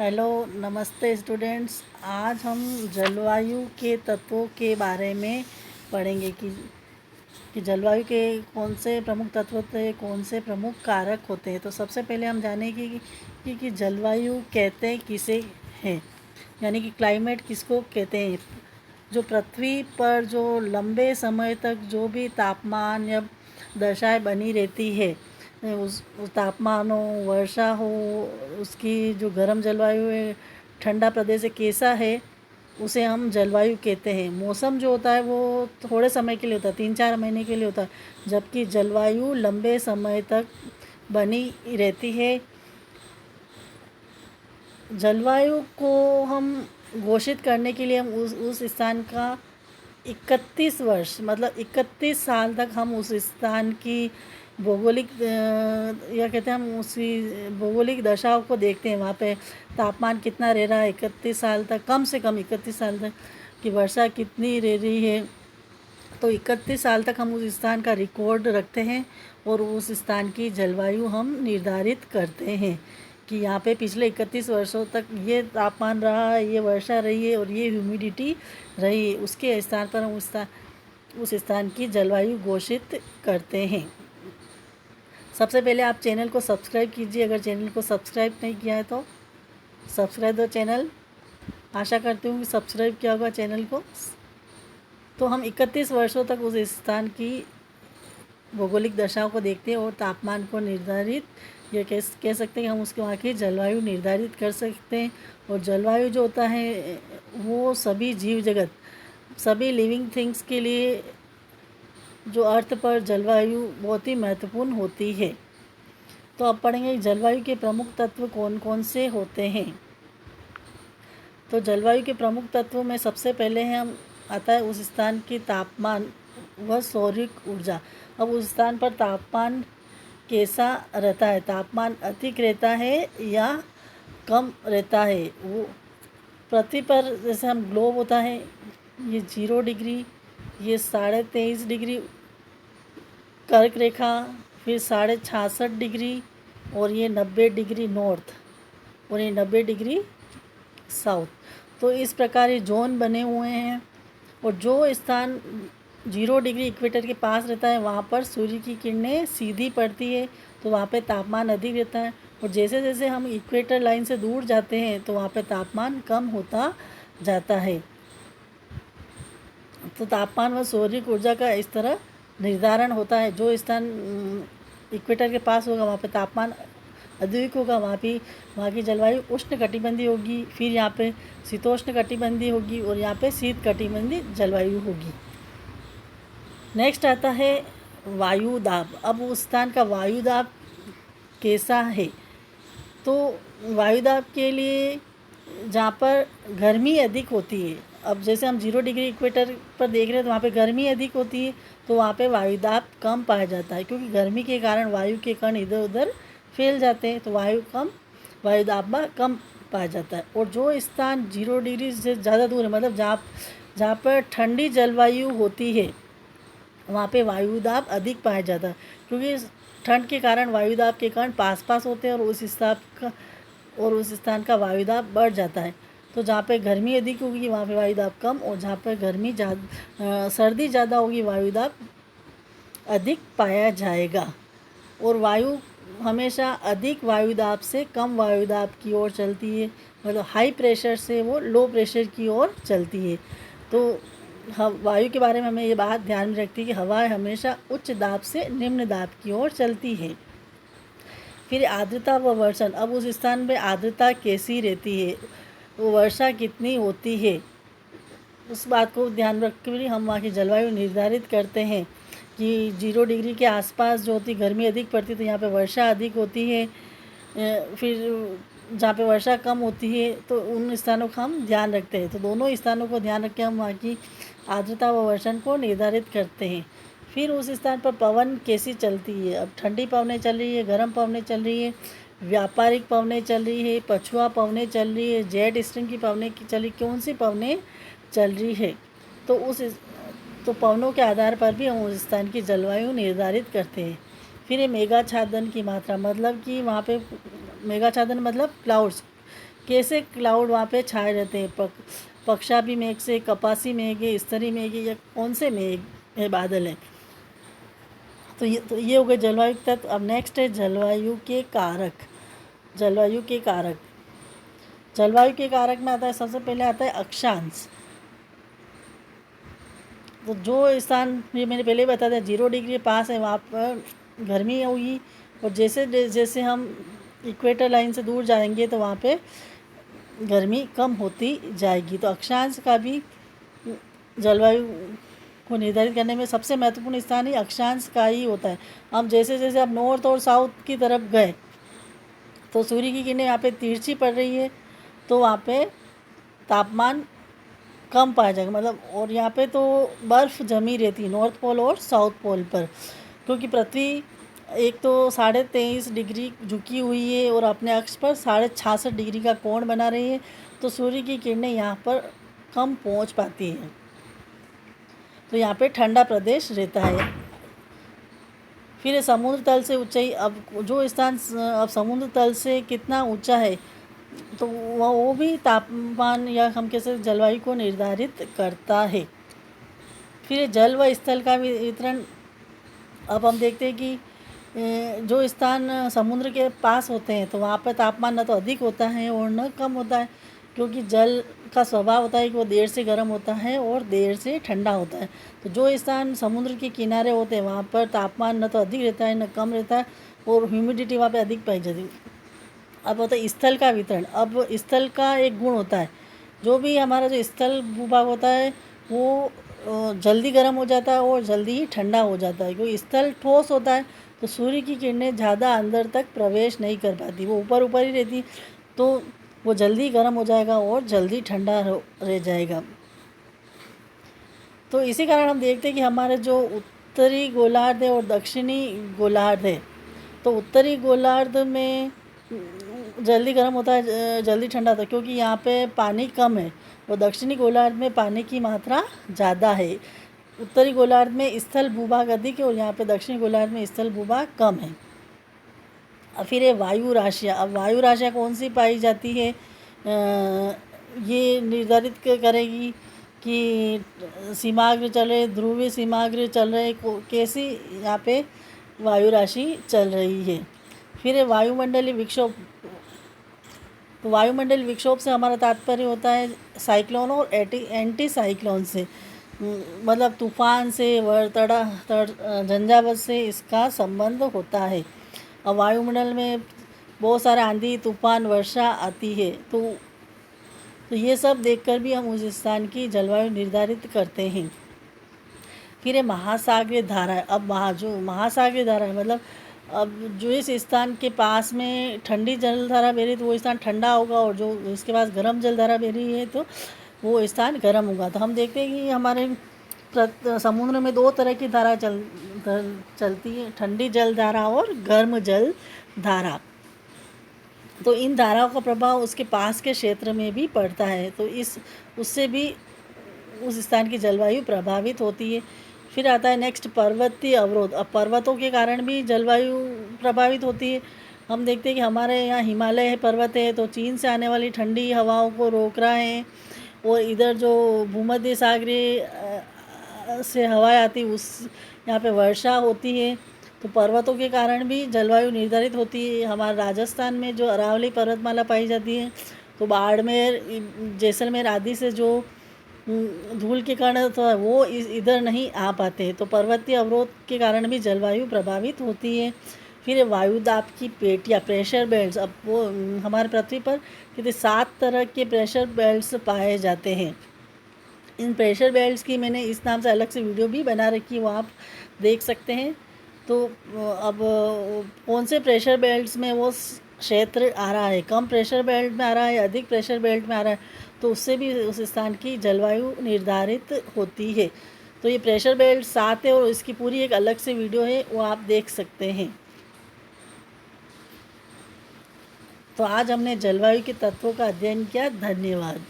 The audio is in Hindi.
हेलो, नमस्ते स्टूडेंट्स। आज हम जलवायु के तत्वों के बारे में पढ़ेंगे कि जलवायु के कौन से प्रमुख तत्व होते हैं, कौन से प्रमुख कारक होते हैं। तो सबसे पहले हम जानें कि जलवायु कहते किसे हैं, यानी कि क्लाइमेट किसको कहते हैं। जो पृथ्वी पर जो लंबे समय तक जो भी तापमान या दशाएं बनी रहती है, उस तापमान हो, वर्षा हो, उसकी जो गर्म जलवायु है, ठंडा प्रदेश है, कैसा है, उसे हम जलवायु कहते हैं। मौसम जो होता है वो थोड़े समय के लिए होता है, 3-4 महीने के लिए होता है, जबकि जलवायु लंबे समय तक बनी रहती है। जलवायु को हम घोषित करने के लिए हम उस स्थान का 31 वर्ष मतलब 31 साल तक हम उस स्थान की भौगोलिक या कहते हैं हम उसी भौगोलिक दशाओं को देखते हैं। वहाँ पे तापमान कितना रह रहा है 31 साल तक, कम से कम 31 साल तक की वर्षा कितनी रह रही है। तो 31 साल तक हम उस स्थान का रिकॉर्ड रखते हैं और उस स्थान की जलवायु हम निर्धारित करते हैं कि यहाँ पे पिछले 31 वर्षों तक ये तापमान रहा है, ये वर्षा रही है और ये ह्यूमिडिटी रही है। उसके स्थान पर हम उस स्थान की जलवायु घोषित करते हैं। सबसे पहले आप चैनल को सब्सक्राइब कीजिए। अगर चैनल को सब्सक्राइब नहीं किया है तो सब्सक्राइब दो चैनल। आशा करती हूँ कि सब्सक्राइब किया होगा चैनल को। तो हम 31 वर्षों तक उस स्थान की भौगोलिक दशाओं को देखते हैं और तापमान को निर्धारित ये कह सकते हैं कि हम उसके वहाँ की जलवायु निर्धारित कर सकते हैं। और जलवायु जो होता है वो सभी जीव जगत, सभी लिविंग थिंग्स के लिए जो अर्थ पर जलवायु बहुत ही महत्वपूर्ण होती है। तो अब पढ़ेंगे जलवायु के प्रमुख तत्व कौन कौन से होते हैं। तो जलवायु के प्रमुख तत्वों में सबसे पहले हम आता है उस स्थान की तापमान व सौरिक ऊर्जा। अब उस स्थान पर तापमान कैसा रहता है, तापमान अधिक रहता है या कम रहता है। वो पृथ्वी पर जैसे हम ग्लोब होता है, ये 0 डिग्री, ये 23.5 डिग्री कर्क रेखा, फिर 66.5 डिग्री और ये 90 डिग्री नॉर्थ और ये 90 डिग्री साउथ। तो इस प्रकार ये जोन बने हुए हैं। और जो स्थान 0 डिग्री इक्वेटर के पास रहता है वहाँ पर सूर्य की किरणें सीधी पड़ती है, तो वहाँ पे तापमान अधिक रहता है। और जैसे जैसे हम इक्वेटर लाइन से दूर जाते हैं तो वहाँ पे तापमान कम होता जाता है। तो तापमान व सौरिक ऊर्जा का इस तरह निर्धारण होता है। जो स्थान इक्वेटर के पास होगा वहाँ पे तापमान अधिक होगा, वहाँ की जलवायु उष्ण कटिबंधीय होगी। फिर यहाँ पे शीतोष्ण कटिबंधीय होगी और यहाँ पे शीत कटिबंधीय जलवायु होगी। नेक्स्ट आता है वायु दाब। अब उस स्थान का वायु दाब कैसा है। तो वायु दाब के लिए जहाँ पर गर्मी अधिक होती है, अब जैसे हम 0 डिग्री इक्वेटर पर देख रहे हैं तो वहाँ पे गर्मी अधिक होती है, तो वहाँ पे वायु दाब कम पाया जाता है, क्योंकि गर्मी के कारण वायु के कण इधर उधर फैल जाते हैं, तो वायु दाब कम पाया जाता है। और जो स्थान 0 डिग्री से ज़्यादा दूर है, मतलब जहाँ पर ठंडी जलवायु होती है, वहाँ पे वायु दाब अधिक पाया जाता है, क्योंकि ठंड के कारण वायु दाब के कण पास पास होते हैं और उस स्थान का वायु दाब बढ़ जाता है। तो जहाँ पे गर्मी अधिक होगी वहाँ पे वायु दाब कम, और जहाँ पे सर्दी ज़्यादा होगी वायु दाब अधिक पाया जाएगा। और वायु हमेशा अधिक वायु दाब से कम वायु दाब की ओर चलती है, मतलब हाई प्रेशर से वो लो प्रेशर की ओर चलती है। तो वायु के बारे में हमें ये बात ध्यान में रखती है कि हवा हमेशा उच्च दाब से निम्न दाब की ओर चलती है। फिर आर्द्रता व वर्षण। अब उस स्थान पे आर्द्रता कैसी रहती है, वो वर्षा कितनी होती है, उस बात को ध्यान रखते हुए हम वहाँ की जलवायु निर्धारित करते हैं कि 0 डिग्री के आसपास जो होती गर्मी अधिक पड़ती है तो यहाँ पे वर्षा अधिक होती है। फिर जहाँ पे वर्षा कम होती है तो उन स्थानों का हम ध्यान रखते हैं। तो दोनों स्थानों को ध्यान रख के हम वहाँ की आर्द्रता व वर्षण को निर्धारित करते हैं। फिर उस स्थान पर पवन कैसी चलती है। अब ठंडी पवनें चल रही है, गर्म पवनें चल रही है, व्यापारिक पवनें चल रही है, पछुआ पवनें चल रही है, जेट स्ट्रीम की पवनें चल रही, कौन सी पवनें चल रही है। तो पवनों के आधार पर भी हम उस स्थान की जलवायु निर्धारित करते हैं। फिर ये मेघाच्छादन की मात्रा, मतलब कि वहाँ पे मेघाच्छादन मतलब क्लाउड्स कैसे क्लाउड वहाँ पे छाए रहते हैं, पक्षाभी मेघ से, कपासी मेघ है, स्तरी मेघ है, या कौन से मेघ है, बादल है। तो ये हो गए जलवायु तत्व। अब नेक्स्ट है जलवायु के कारक। जलवायु के कारक, जलवायु के कारक में आता है, सबसे पहले आता है अक्षांश। तो जो स्थान, ये मैंने पहले ही बता दिया, 0 डिग्री के पास है वहाँ पर गर्मी होगी, और जैसे जैसे हम इक्वेटर लाइन से दूर जाएंगे तो वहाँ पे गर्मी कम होती जाएगी। तो अक्षांश का भी जलवायु को निर्धारित करने में सबसे महत्वपूर्ण स्थान ही अक्षांश का ही होता है। हम जैसे जैसे अब नॉर्थ और साउथ की तरफ गए तो सूर्य की किरणें यहाँ पे तिरछी पड़ रही है, तो वहाँ पे तापमान कम पाया जाएगा, मतलब, और यहाँ पे तो बर्फ़ जमी रहती है नॉर्थ पोल और साउथ पोल पर, क्योंकि पृथ्वी एक तो 23.5 डिग्री झुकी हुई है और अपने अक्ष पर 66.5 डिग्री का कोण बना रही है, तो सूर्य की किरणें यहाँ पर कम पहुँच पाती हैं, तो यहाँ पे ठंडा प्रदेश रहता है। फिर समुद्र तल से ऊंचाई, अब जो स्थान अब समुद्र तल से कितना ऊंचा है, तो वो भी तापमान या हम कह सकते जलवायु को निर्धारित करता है। फिर जल व स्थल का वितरण, अब हम देखते हैं कि जो स्थान समुद्र के पास होते हैं तो वहाँ पर तापमान न तो अधिक होता है और न कम होता है, क्योंकि जल का स्वभाव होता है कि वो देर से गर्म होता है और देर से ठंडा होता है। तो जो स्थान समुद्र के किनारे होते हैं वहाँ पर तापमान न तो अधिक रहता है न कम रहता है, और ह्यूमिडिटी वहाँ पे अधिक पाई जाती है। अब होता है स्थल का वितरण। अब स्थल का एक गुण होता है, जो भी हमारा जो स्थल भूभाग होता है वो जल्दी गर्म हो जाता है और जल्दी ही ठंडा हो जाता है, क्योंकि स्थल ठोस होता है, तो सूर्य की किरणें ज़्यादा अंदर तक प्रवेश नहीं कर पाती, वो ऊपर ऊपर ही रहती, तो वो जल्दी गर्म हो जाएगा और जल्दी ठंडा रह जाएगा। तो इसी कारण हम देखते हैं कि हमारे जो उत्तरी गोलार्ध है और दक्षिणी गोलार्ध है, तो उत्तरी गोलार्ध में जल्दी गर्म होता है, जल्दी ठंडा होता है, क्योंकि यहाँ पे पानी कम है, और दक्षिणी गोलार्ध में पानी की मात्रा ज़्यादा है। उत्तरी गोलार्ध में स्थल भूभाग अधिक है और यहाँ पे दक्षिणी गोलार्ध में स्थल भूभाग कम है। अब फिर ये वायु राशियाँ। अब वायु राशियाँ कौन सी पाई जाती है, ये निर्धारित करेगी कि सीमाग्र चल रहे, ध्रुवीय सीमाग्र चल रहे, कैसी यहाँ पे वायु राशि चल रही है। फिर वायुमंडलीय विक्षोभ। तो वायुमंडलीय विक्षोभ से हमारा तात्पर्य होता है साइक्लोन और एंटी साइक्लोन से, मतलब तूफान से, झंझावात से इसका संबंध होता है। और वायुमंडल में बहुत सारे आंधी, तूफान, वर्षा आती है, तो ये सब देखकर भी हम उस स्थान की जलवायु निर्धारित करते हैं। फिर ये महासागरीय धारा है। अब जो महासागरीय धारा है, मतलब अब जो इस स्थान के पास में ठंडी जलधारा बह रही तो वो स्थान ठंडा होगा, और जो इसके पास गर्म जलधारा बह रही है तो वो स्थान गर्म होगा। तो हम देखते हैं कि हमारे समुद्र में 2 तरह की धारा चलती है, ठंडी जलधारा और गर्म जल धारा। तो इन धाराओं का प्रभाव उसके पास के क्षेत्र में भी पड़ता है, तो उससे भी उस स्थान की जलवायु प्रभावित होती है। फिर आता है नेक्स्ट पर्वतीय अवरोध। अब पर्वतों के कारण भी जलवायु प्रभावित होती है। हम देखते हैं कि हमारे यहाँ हिमालय पर्वत है, तो चीन से आने वाली ठंडी हवाओं को रोक रहा है, और इधर जो भूमध्य सागरीय से हवाएं आती उस यहाँ पे वर्षा होती है। तो पर्वतों के कारण भी जलवायु निर्धारित होती है। हमारे राजस्थान में जो अरावली पर्वतमाला पाई जाती है, तो बाड़मेर, जैसलमेर आदि से जो धूल के कण तो वो इधर नहीं आ पाते, तो पर्वतीय अवरोध के कारण भी जलवायु प्रभावित होती है। फिर वायु दाब की पेटियाँ, प्रेशर बेल्ट्स। अब वो हमारे पृथ्वी पर कितने 7 तरह के प्रेशर बेल्ट्स पाए जाते हैं। इन प्रेशर बेल्ट्स की मैंने इस नाम से अलग से वीडियो भी बना रखी है, वो आप देख सकते हैं। तो अब कौन से प्रेशर बेल्ट्स में वो क्षेत्र आ रहा है, कम प्रेशर बेल्ट में आ रहा है, अधिक प्रेशर बेल्ट में आ रहा है, तो उससे भी उस स्थान की जलवायु निर्धारित होती है। तो ये प्रेशर बेल्ट 7 है और इसकी पूरी एक अलग से वीडियो है, वो आप देख सकते हैं। तो आज हमने जलवायु के तत्वों का अध्ययन किया। धन्यवाद।